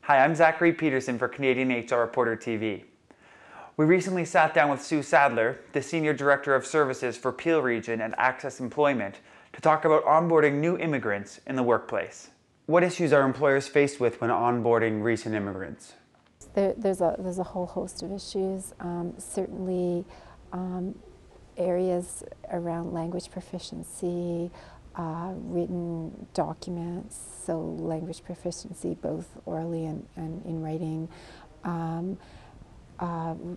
Hi, I'm Zachary Peterson for Canadian HR Reporter TV. We recently sat down with Sue Sadler, the Senior Director of Services for Peel Region at ACCESS Employment, to talk about onboarding new immigrants in the workplace. What issues are employers faced with when onboarding recent immigrants? There's a whole host of issues. Certainly areas around language proficiency, written documents, so language proficiency both orally and in writing.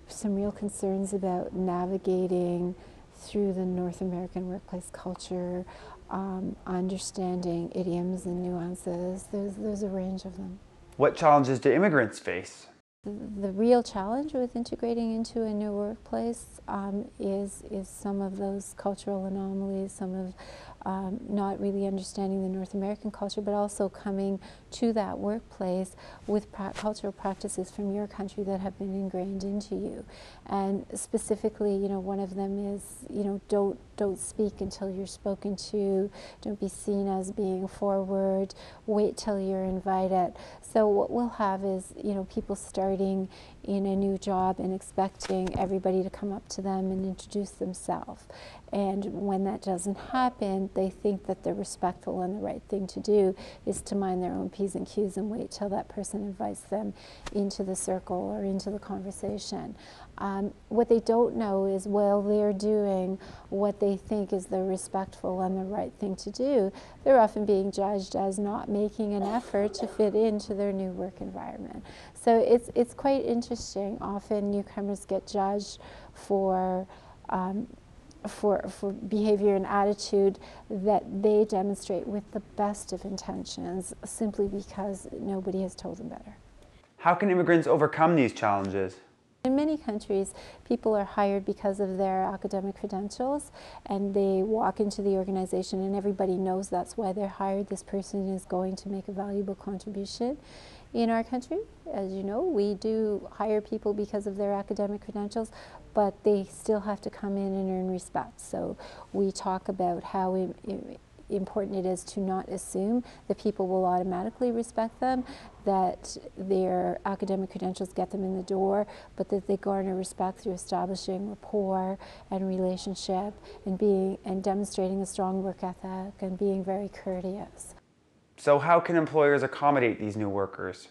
Some real concerns about navigating through the North American workplace culture, understanding idioms and nuances. There's a range of them. What challenges do immigrants face? The real challenge with integrating into a new workplace is some of those cultural anomalies, some of not really understanding the North American culture, but also coming to that workplace with cultural practices from your country that have been ingrained into you. And specifically, one of them is, don't speak until you're spoken to, don't be seen as being forward, wait till you're invited. So what we'll have is, people starting in a new job and expecting everybody to come up to them and introduce themselves. And when that doesn't happen, they think that they're respectful, and the right thing to do is to mind their own P's and Q's and wait till that person invites them into the circle or into the conversation. What they don't know is while they're doing what they think is the respectful and the right thing to do, they're often being judged as not making an effort to fit into their new work environment. So it's quite interesting. Often newcomers get judged for behavior and attitude that they demonstrate with the best of intentions, simply because nobody has told them better. How can immigrants overcome these challenges? In many countries, people are hired because of their academic credentials, and they walk into the organization and everybody knows that's why they're hired. This person is going to make a valuable contribution. In our country, as you know, we do hire people because of their academic credentials, but they still have to come in and earn respect. So we talk about how important it is to not assume that people will automatically respect them, that their academic credentials get them in the door, but that they garner respect through establishing rapport and relationship and demonstrating a strong work ethic and being very courteous. So how can employers accommodate these new workers?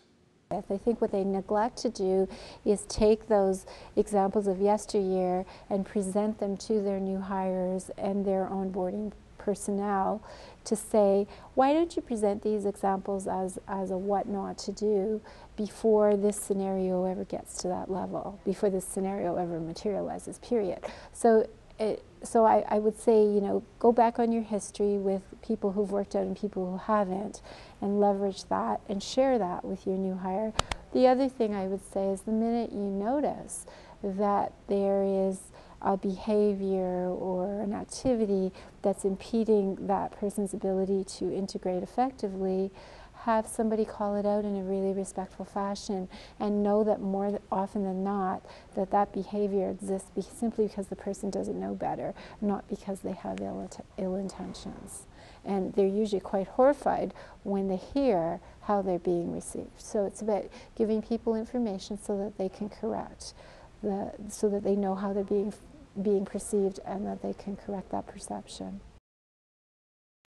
I think what they neglect to do is take those examples of yesteryear and present them to their new hires and their onboarding personnel to say, why don't you present these examples as a what not to do before this scenario ever gets to that level, before this scenario ever materializes, period. So I would say, go back on your history with people who've worked out and people who haven't, and leverage that and share that with your new hire. The other thing I would say is the minute you notice that there is a behavior or an activity that's impeding that person's ability to integrate effectively, have somebody call it out in a really respectful fashion, and know that more often than not that behavior exists simply because the person doesn't know better, not because they have ill intentions. And they're usually quite horrified when they hear how they're being received. So it's about giving people information so that they can correct, so that they know how they're being perceived and that they can correct that perception.